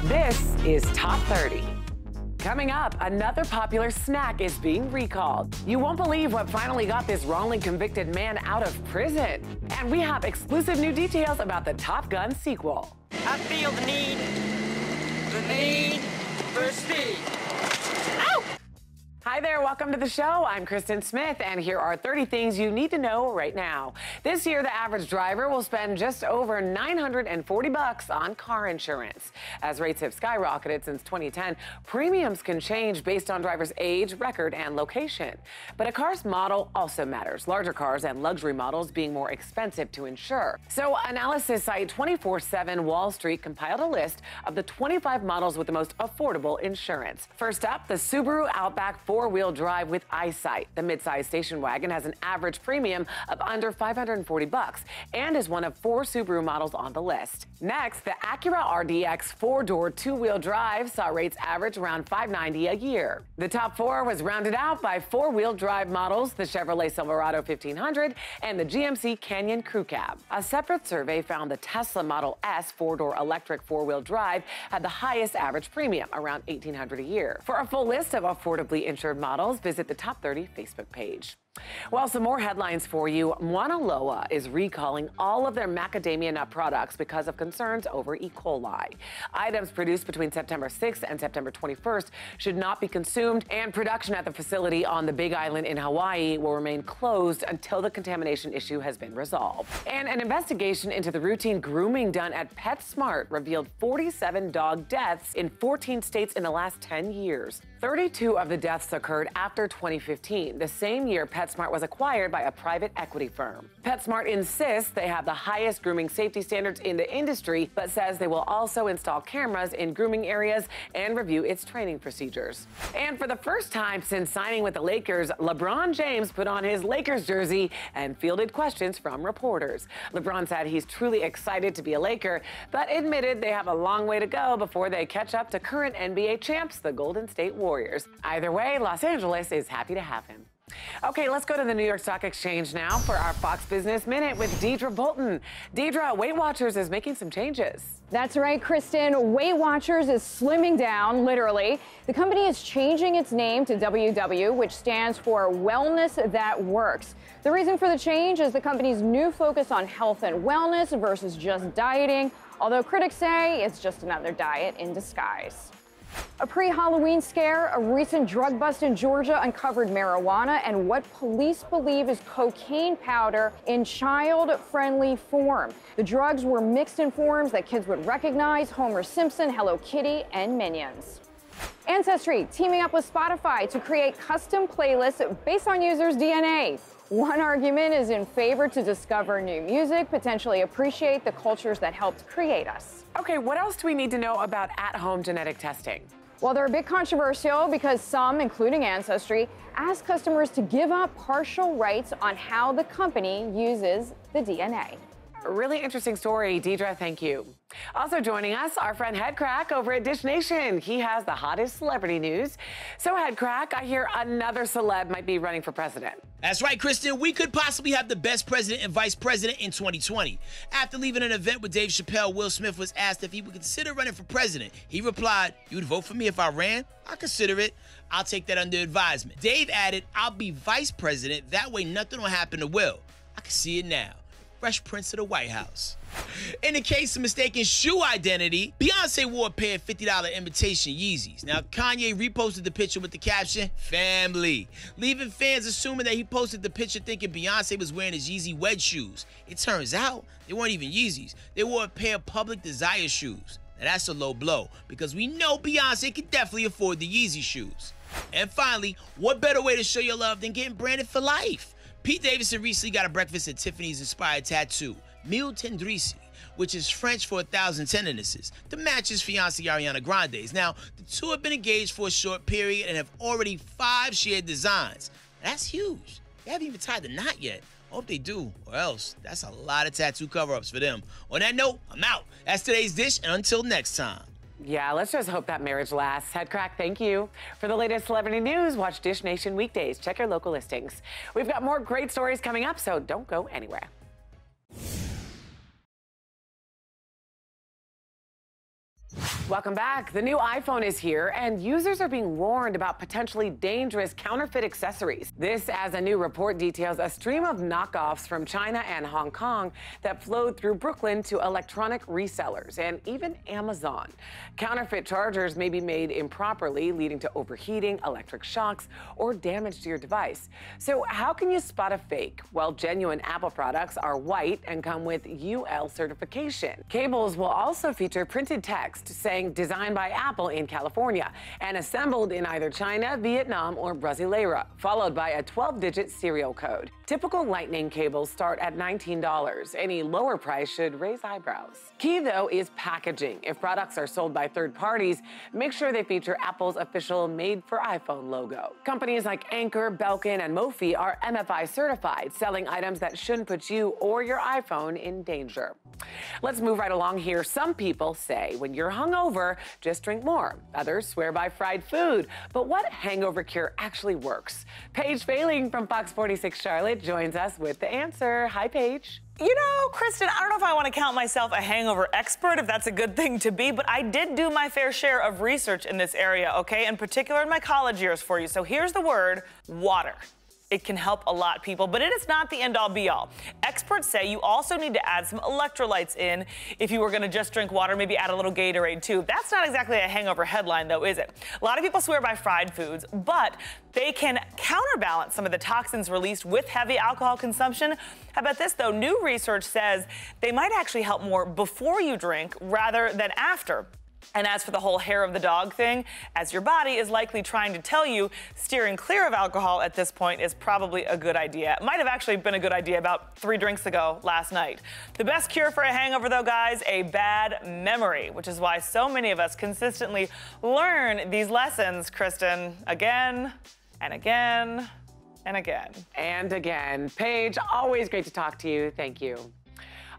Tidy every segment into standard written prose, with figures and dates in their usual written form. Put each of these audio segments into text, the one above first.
This is Top 30. Coming up, another popular snack is being recalled. You won't believe what finally got this wrongly convicted man out of prison. And we have exclusive new details about the Top Gun sequel. I feel the need for speed. Ow! Hi there, welcome to the show. I'm Kristen Smith, and here are 30 things you need to know right now. This year, the average driver will spend just over $940 on car insurance. As rates have skyrocketed since 2010, premiums can change based on drivers' age, record, and location. But a car's model also matters, larger cars and luxury models being more expensive to insure. So analysis site 24/7 Wall Street compiled a list of the 25 models with the most affordable insurance. First up, the Subaru Outback four-wheel drive with eyesight. The midsize station wagon has an average premium of under $540 and is one of 4 Subaru models on the list. Next, the Acura RDX four-door two-wheel drive saw rates average around $590 a year. The top 4 was rounded out by four-wheel drive models, the Chevrolet Silverado 1500 and the GMC Canyon Crew Cab. A separate survey found the Tesla Model S four-door electric four-wheel drive had the highest average premium, around $1,800 a year. For a full list of affordably insured models, visit the Top 30 Facebook page. Well, some more headlines for you. Mauna Loa is recalling all of their macadamia nut products because of concerns over E. coli. Items produced between September 6th and September 21st should not be consumed, and production at the facility on the Big Island in Hawaii will remain closed until the contamination issue has been resolved. And an investigation into the routine grooming done at PetSmart revealed 47 dog deaths in 14 states in the last 10 years. 32 of the deaths occurred after 2015, the same year PetSmart was acquired by a private equity firm. PetSmart insists they have the highest grooming safety standards in the industry, but says they will also install cameras in grooming areas and review its training procedures. And for the first time since signing with the Lakers, LeBron James put on his Lakers jersey and fielded questions from reporters. LeBron said he's truly excited to be a Laker, but admitted they have a long way to go before they catch up to current NBA champs, the Golden State Warriors. Either way, Los Angeles is happy to have him. Okay, let's go to the New York Stock Exchange now for our Fox Business Minute with Deidre Bolton. Deidre, Weight Watchers is making some changes. That's right, Kristen. Weight Watchers is slimming down, literally. The company is changing its name to WW, which stands for Wellness That Works. The reason for the change is the company's new focus on health and wellness versus just dieting, although critics say it's just another diet in disguise. A pre-Halloween scare, a recent drug bust in Georgia uncovered marijuana and what police believe is cocaine powder in child-friendly form. The drugs were mixed in forms that kids would recognize: Homer Simpson, Hello Kitty, and Minions. Ancestry teaming up with Spotify to create custom playlists based on users' DNA. One argument is in favor to discover new music, potentially appreciate the cultures that helped create us. Okay, what else do we need to know about at-home genetic testing? Well, they're a bit controversial because some, including Ancestry, ask customers to give up partial rights on how the company uses the DNA. A really interesting story, Deidre, thank you. Also joining us, our friend Headcrack over at Dish Nation. He has the hottest celebrity news. So Headcrack, I hear another celeb might be running for president. That's right, Kristen. We could possibly have the best president and vice president in 2020. After leaving an event with Dave Chappelle, Will Smith was asked if he would consider running for president. He replied, "You'd vote for me if I ran? I'll consider it. I'll take that under advisement." Dave added, "I'll be vice president. That way nothing will happen to Will." I can see it now. Fresh Prince of the White House. In the case of mistaken shoe identity, Beyonce wore a pair of $50 imitation Yeezys. Now, Kanye reposted the picture with the caption, "Family," leaving fans assuming that he posted the picture thinking Beyonce was wearing his Yeezy wedge shoes. It turns out they weren't even Yeezys. They wore a pair of Public Desire shoes. Now, that's a low blow because we know Beyonce can definitely afford the Yeezy shoes. And finally, what better way to show your love than getting branded for life? Pete Davidson recently got a breakfast at Tiffany's-inspired tattoo, Mille Tendresse, which is French for 1,000 tendernesses, to match his fiancée Ariana Grande's. Now, the two have been engaged for a short period and have already 5 shared designs. That's huge. They haven't even tied the knot yet. I hope they do, or else that's a lot of tattoo cover-ups for them. On that note, I'm out. That's today's Dish, and until next time. Yeah, let's just hope that marriage lasts. Headcrack, thank you. For the latest celebrity news, watch Dish Nation weekdays. Check your local listings. We've got more great stories coming up, so don't go anywhere. Welcome back. The new iPhone is here, and users are being warned about potentially dangerous counterfeit accessories. This, as a new report details, a stream of knockoffs from China and Hong Kong that flowed through Brooklyn to electronic resellers and even Amazon. Counterfeit chargers may be made improperly, leading to overheating, electric shocks, or damage to your device. So how can you spot a fake? Well, genuine Apple products are white and come with UL certification. Cables will also feature printed text saying designed by Apple in California and assembled in either China, Vietnam, or Brasileira, followed by a 12-digit serial code. Typical Lightning cables start at $19. Any lower price should raise eyebrows. Key, though, is packaging. If products are sold by third parties, make sure they feature Apple's official Made for iPhone logo. Companies like Anchor, Belkin, and Mophie are MFI certified, selling items that shouldn't put you or your iPhone in danger. Let's move right along here. Some people say when you're hungover, just drink more. Others swear by fried food. But what hangover cure actually works? Paige Failing from Fox 46 Charlotte joins us with the answer. Hi, Paige. You know, Kristen, I don't know if I want to count myself a hangover expert, if that's a good thing to be, but I did do my fair share of research in this area, okay? In particular in my college years for you. So here's the word, water. It can help a lot, people, but it is not the end-all be-all. Experts say you also need to add some electrolytes in. If you were going to just drink water, maybe add a little Gatorade too. That's not exactly a hangover headline, though, is it? A lot of people swear by fried foods, but they can counterbalance some of the toxins released with heavy alcohol consumption. How about this, though? New research says they might actually help more before you drink rather than after. And as for the whole hair of the dog thing, as your body is likely trying to tell you, steering clear of alcohol at this point is probably a good idea. It might have actually been a good idea about 3 drinks ago last night. The best cure for a hangover, though, guys, a bad memory, which is why so many of us consistently learn these lessons, Kristen, again and again and again. And again. Paige, always great to talk to you. Thank you.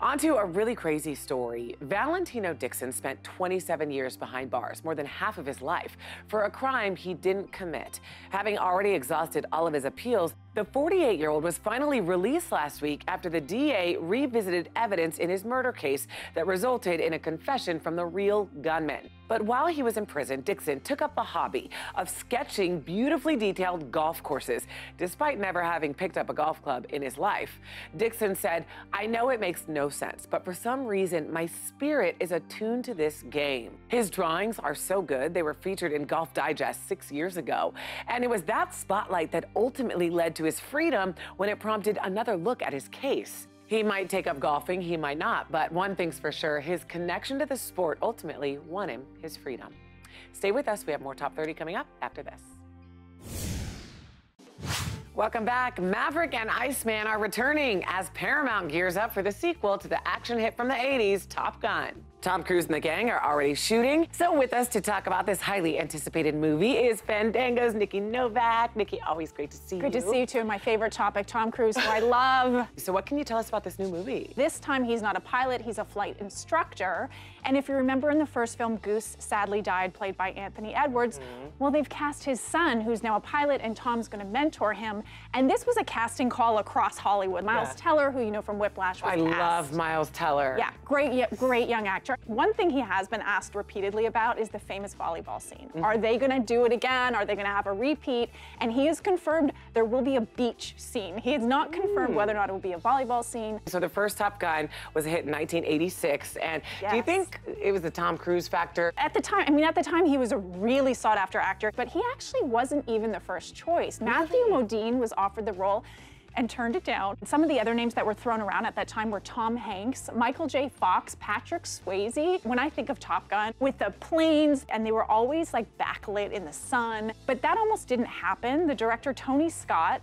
On to a really crazy story. Valentino Dixon spent 27 years behind bars, more than half of his life, for a crime he didn't commit. Having already exhausted all of his appeals, the 48-year-old was finally released last week after the DA revisited evidence in his murder case that resulted in a confession from the real gunman. But while he was in prison, Dixon took up the hobby of sketching beautifully detailed golf courses, despite never having picked up a golf club in his life. Dixon said, "I know it makes no sense, but for some reason, my spirit is attuned to this game." His drawings are so good, they were featured in Golf Digest 6 years ago. And it was that spotlight that ultimately led to his freedom when it prompted another look at his case. He might take up golfing, he might not, but one thing's for sure, his connection to the sport ultimately won him his freedom. Stay with us, we have more Top 30 coming up after this. Welcome back. Maverick and Iceman are returning as Paramount gears up for the sequel to the action hit from the 80s, Top Gun. Tom Cruise and the gang are already shooting. So with us to talk about this highly anticipated movie is Fandango's Nikki Novak. Nikki, always great to see you. Good to see you too. My favorite topic, Tom Cruise, who I love. So what can you tell us about this new movie? This time he's not a pilot, he's a flight instructor. And if you remember in the first film, Goose sadly died, played by Anthony Edwards. Well, they've cast his son, who's now a pilot, and Tom's gonna mentor him. And this was a casting call across Hollywood. Miles Teller, who you know from Whiplash, was I love Miles Teller. Yeah, great young actor. One thing he has been asked repeatedly about is the famous volleyball scene. Are they gonna do it again? Are they gonna have a repeat? And he has confirmed there will be a beach scene. He has not confirmed whether or not it will be a volleyball scene. So the first Top Gun was a hit in 1986, and do you think it was the Tom Cruise factor? At the time he was a really sought after actor, but he actually wasn't even the first choice. Matthew Modine was offered the role and turned it down. Some of the other names that were thrown around at that time were Tom Hanks, Michael J. Fox, Patrick Swayze. When I think of Top Gun, with the planes, and they were always like backlit in the sun, but that almost didn't happen. The director, Tony Scott,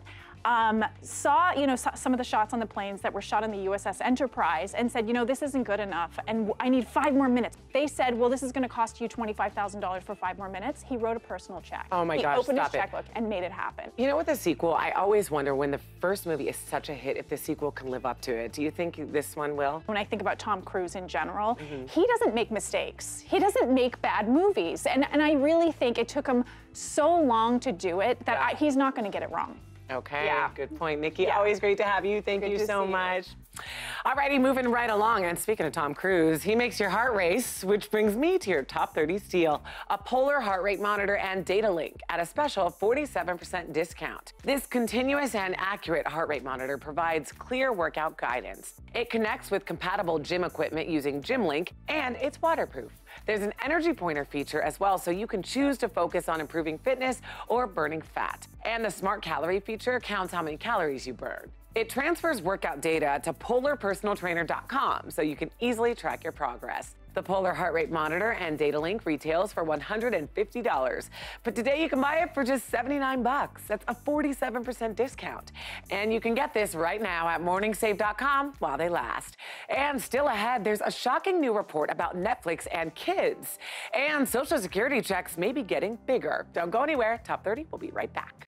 saw some of the shots on the planes that were shot on the USS Enterprise and said, this isn't good enough and I need 5 more minutes. They said, well, this is going to cost you $25,000 for 5 more minutes. He wrote a personal check. Oh my gosh, He opened his stop it. checkbook and made it happen. With the sequel, I always wonder when the first movie is such a hit if the sequel can live up to it. Do you think this one will? When I think about Tom Cruise in general, he doesn't make mistakes. He doesn't make bad movies. And I really think it took him so long to do it that he's not going to get it wrong. Okay, Yeah. good point. Nikki, Yeah. always great to have you. Thank Good you to so see you. much. All righty, moving right along. And speaking of Tom Cruise, he makes your heart race, which brings me to your top 30 steal, a Polar heart rate monitor and data link at a special 47% discount. This continuous and accurate heart rate monitor provides clear workout guidance. It connects with compatible gym equipment using GymLink, and it's waterproof. There's an energy pointer feature as well, so you can choose to focus on improving fitness or burning fat. And the smart calorie feature counts how many calories you burn. It transfers workout data to polarpersonaltrainer.com, so you can easily track your progress. The Polar heart rate monitor and data link retails for $150, but today you can buy it for just $79. That's a 47% discount. And you can get this right now at morningsave.com while they last. And still ahead, there's a shocking new report about Netflix and kids. And Social Security checks may be getting bigger. Don't go anywhere. Top 30, we'll be right back.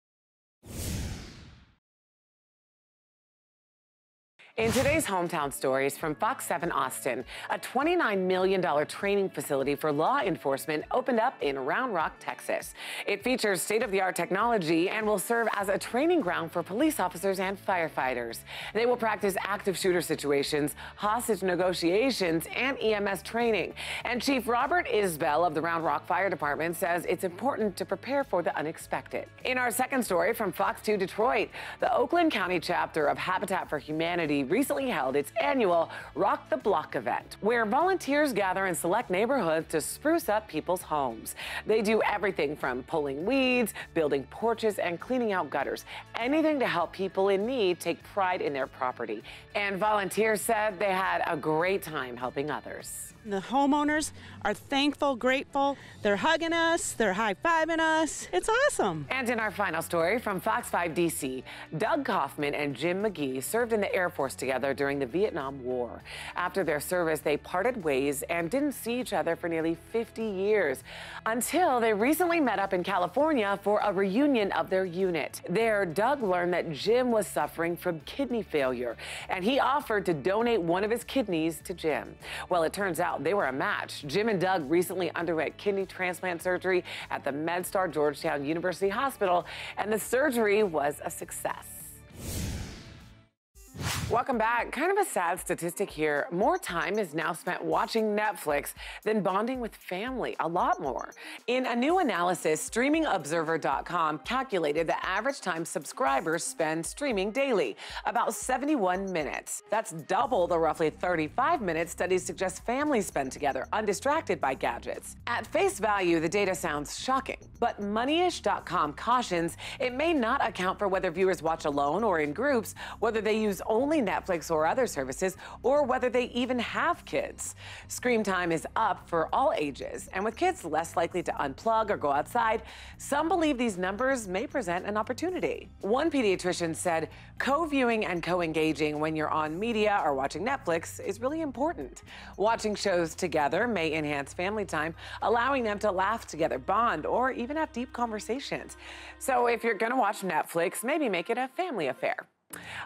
In today's Hometown Stories from Fox 7 Austin, a $29 million training facility for law enforcement opened up in Round Rock, Texas. It features state-of-the-art technology and will serve as a training ground for police officers and firefighters. They will practice active shooter situations, hostage negotiations, and EMS training. And Chief Robert Isbell of the Round Rock Fire Department says it's important to prepare for the unexpected. In our second story from Fox 2 Detroit, the Oakland County chapter of Habitat for Humanity recently held its annual Rock the Block event, where volunteers gather in select neighborhoods to spruce up people's homes. They do everything from pulling weeds, building porches, and cleaning out gutters. Anything to help people in need take pride in their property. And volunteers said they had a great time helping others. The homeowners are thankful, grateful. They're hugging us, they're high-fiving us. It's awesome. And in our final story from Fox 5 DC, Doug Kaufman and Jim McGee served in the Air Force together during the Vietnam War. After their service, they parted ways and didn't see each other for nearly 50 years until they recently met up in California for a reunion of their unit. There, Doug learned that Jim was suffering from kidney failure, and he offered to donate one of his kidneys to Jim. Well, it turns out they were a match. Jim and Doug recently underwent kidney transplant surgery at the MedStar Georgetown University Hospital, and the surgery was a success. Welcome back. Kind of a sad statistic here. More time is now spent watching Netflix than bonding with family, a lot more. In a new analysis, StreamingObserver.com calculated the average time subscribers spend streaming daily, about 71 minutes. That's double the roughly 35 minutes studies suggest families spend together, undistracted by gadgets. At face value, the data sounds shocking, but Moneyish.com cautions it may not account for whether viewers watch alone or in groups, whether they use only Netflix or other services, or whether they even have kids. Screen time is up for all ages, and with kids less likely to unplug or go outside, some believe these numbers may present an opportunity. One pediatrician said, co-viewing and co-engaging when you're on media or watching Netflix is really important. Watching shows together may enhance family time, allowing them to laugh together, bond, or even have deep conversations. So if you're gonna watch Netflix, maybe make it a family affair.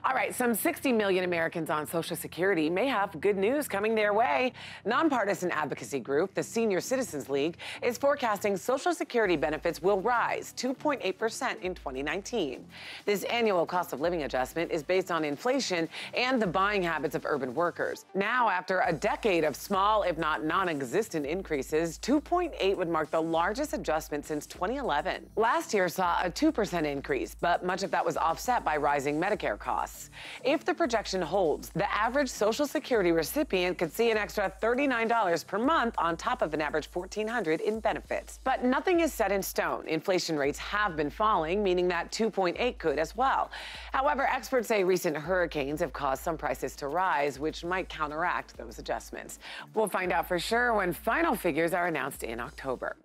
All right, some 60 million Americans on Social Security may have good news coming their way. Nonpartisan advocacy group, the Senior Citizens League, is forecasting Social Security benefits will rise 2.8% in 2019. This annual cost of living adjustment is based on inflation and the buying habits of urban workers. Now, after a decade of small, if not non-existent increases, 2.8 would mark the largest adjustment since 2011. Last year saw a 2% increase, but much of that was offset by rising Medicare costs. If the projection holds, the average Social Security recipient could see an extra $39 per month on top of an average $1,400 in benefits. But nothing is set in stone. Inflation rates have been falling, meaning that 2.8 could as well. However, experts say recent hurricanes have caused some prices to rise, which might counteract those adjustments. We'll find out for sure when final figures are announced in October.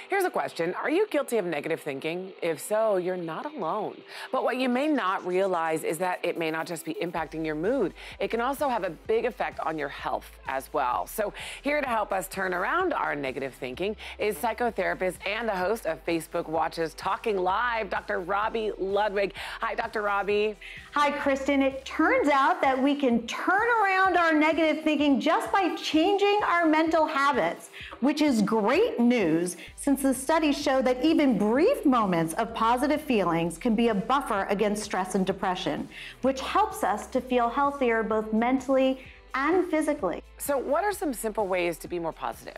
Here's a question. Are you guilty of negative thinking? If so, you're not alone. But what you may not realize is that it may not just be impacting your mood. It can also have a big effect on your health as well. So here to help us turn around our negative thinking is psychotherapist and the host of Facebook Watches Talking Live, Dr. Robbie Ludwig. Hi, Dr. Robbie. Hi, Kristen. It turns out that we can turn around our negative thinking just by changing our mental habits. which is great news since the studies show that even brief moments of positive feelings can be a buffer against stress and depression, which helps us to feel healthier both mentally and physically. So what are some simple ways to be more positive?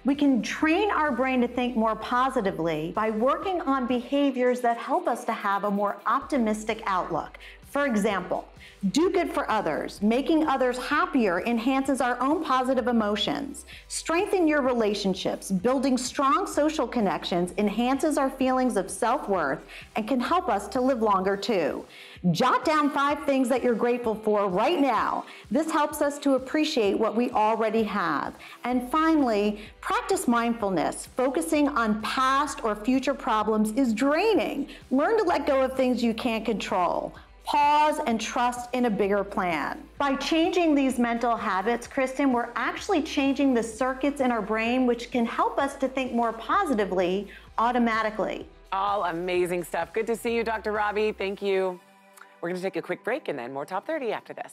We can train our brain to think more positively by working on behaviors that help us to have a more optimistic outlook. For example, do good for others. Making others happier enhances our own positive emotions. Strengthen your relationships. Building strong social connections enhances our feelings of self-worth and can help us to live longer too. Jot down 5 things that you're grateful for right now. This helps us to appreciate what we already have. And finally, practice mindfulness. Focusing on past or future problems is draining. Learn to let go of things you can't control. Pause and trust in a bigger plan. By changing these mental habits, Kristen, we're actually changing the circuits in our brain, which can help us to think more positively automatically. All amazing stuff. Good to see you, Dr. Robbie. Thank you. We're going to take a quick break and then more Top 30 after this.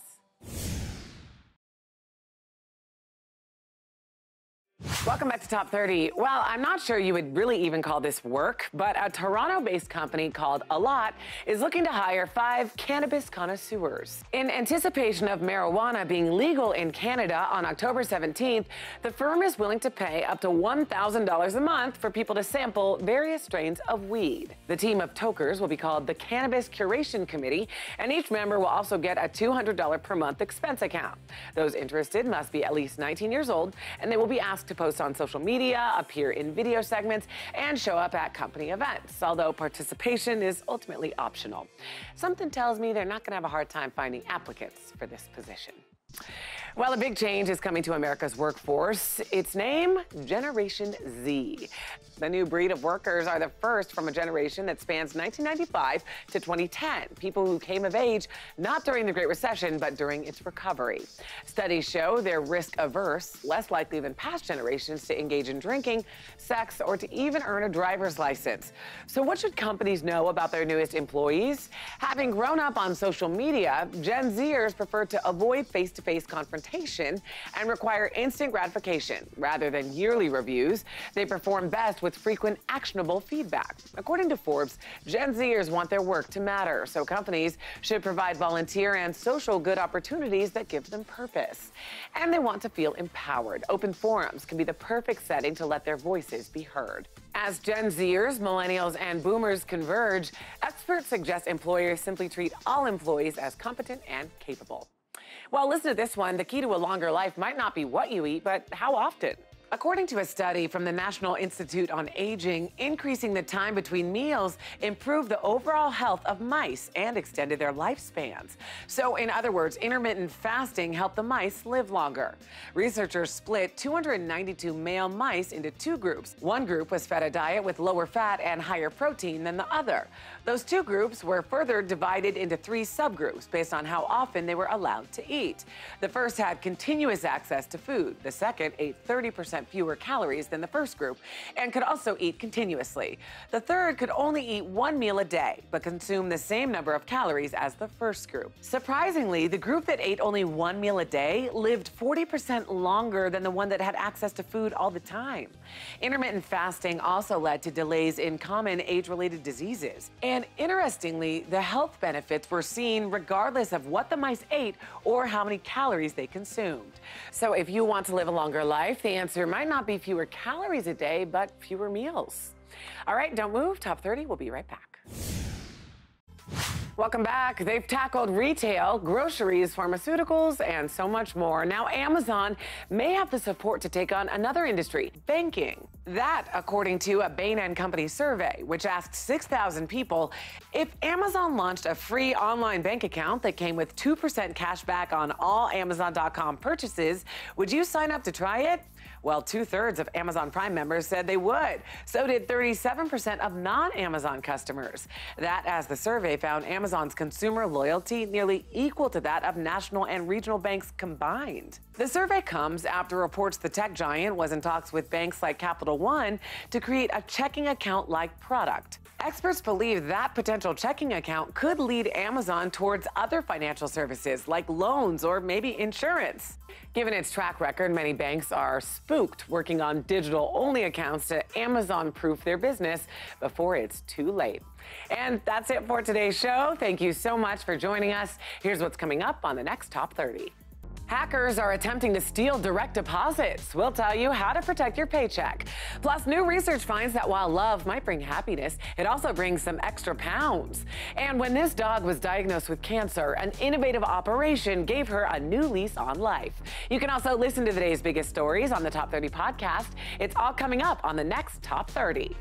Welcome back to Top 30. Well, I'm not sure you would really even call this work, but a Toronto-based company called A Lot is looking to hire 5 cannabis connoisseurs. In anticipation of marijuana being legal in Canada on October 17th, the firm is willing to pay up to $1,000 a month for people to sample various strains of weed. The team of tokers will be called the Cannabis Curation Committee, and each member will also get a $200 per month expense account. Those interested must be at least 19 years old, and they will be asked to post on social media, appear in video segments, and show up at company events, although participation is ultimately optional. Something tells me they're not going to have a hard time finding applicants for this position. Well, a big change is coming to America's workforce. Its name, Generation Z. The new breed of workers are the first from a generation that spans 1995 to 2010, people who came of age not during the Great Recession, but during its recovery. Studies show they're risk-averse, less likely than past generations to engage in drinking, sex, or to even earn a driver's license. So what should companies know about their newest employees? Having grown up on social media, Gen Zers prefer to avoid face-to-face confrontation and require instant gratification. Rather than yearly reviews, they perform best with frequent actionable feedback. According to Forbes, Gen Zers want their work to matter, so companies should provide volunteer and social good opportunities that give them purpose. And they want to feel empowered. Open forums can be the perfect setting to let their voices be heard. As Gen Zers, millennials, and boomers converge, experts suggest employers simply treat all employees as competent and capable. Well, listen to this one. The key to a longer life might not be what you eat, but how often. According to a study from the National Institute on Aging, increasing the time between meals improved the overall health of mice and extended their lifespans. So, in other words, intermittent fasting helped the mice live longer. Researchers split 292 male mice into 2 groups. One group was fed a diet with lower fat and higher protein than the other. Those 2 groups were further divided into 3 subgroups based on how often they were allowed to eat. The first had continuous access to food. The second ate 30% fewer calories than the first group and could also eat continuously. The third could only eat 1 meal a day, but consume the same number of calories as the first group. Surprisingly, the group that ate only 1 meal a day lived 40% longer than the one that had access to food all the time. Intermittent fasting also led to delays in common age-related diseases. And interestingly, the health benefits were seen regardless of what the mice ate or how many calories they consumed. So if you want to live a longer life, the answer might not be fewer calories a day, but fewer meals. All right, don't move. Top 30, we'll be right back. Welcome back. They've tackled retail, groceries, pharmaceuticals, and so much more. Now, Amazon may have the support to take on another industry, banking. That, according to a Bain & Company survey, which asked 6,000 people, if Amazon launched a free online bank account that came with 2% cash back on all Amazon.com purchases, would you sign up to try it? Well, 2/3 of Amazon Prime members said they would. So did 37% of non-Amazon customers. That, as the survey found Amazon's consumer loyalty nearly equal to that of national and regional banks combined. The survey comes after reports the tech giant was in talks with banks like Capital One to create a checking account-like product. Experts believe that potential checking account could lead Amazon towards other financial services like loans or maybe insurance. Given its track record, many banks are spooked working on digital-only accounts to Amazon-proof their business before it's too late. And that's it for today's show. Thank you so much for joining us. Here's what's coming up on the next Top 30. Hackers are attempting to steal direct deposits. We'll tell you how to protect your paycheck. Plus, new research finds that while love might bring happiness, it also brings some extra pounds. And when this dog was diagnosed with cancer, an innovative operation gave her a new lease on life. You can also listen to today's biggest stories on the Top 30 podcast. It's all coming up on the next Top 30.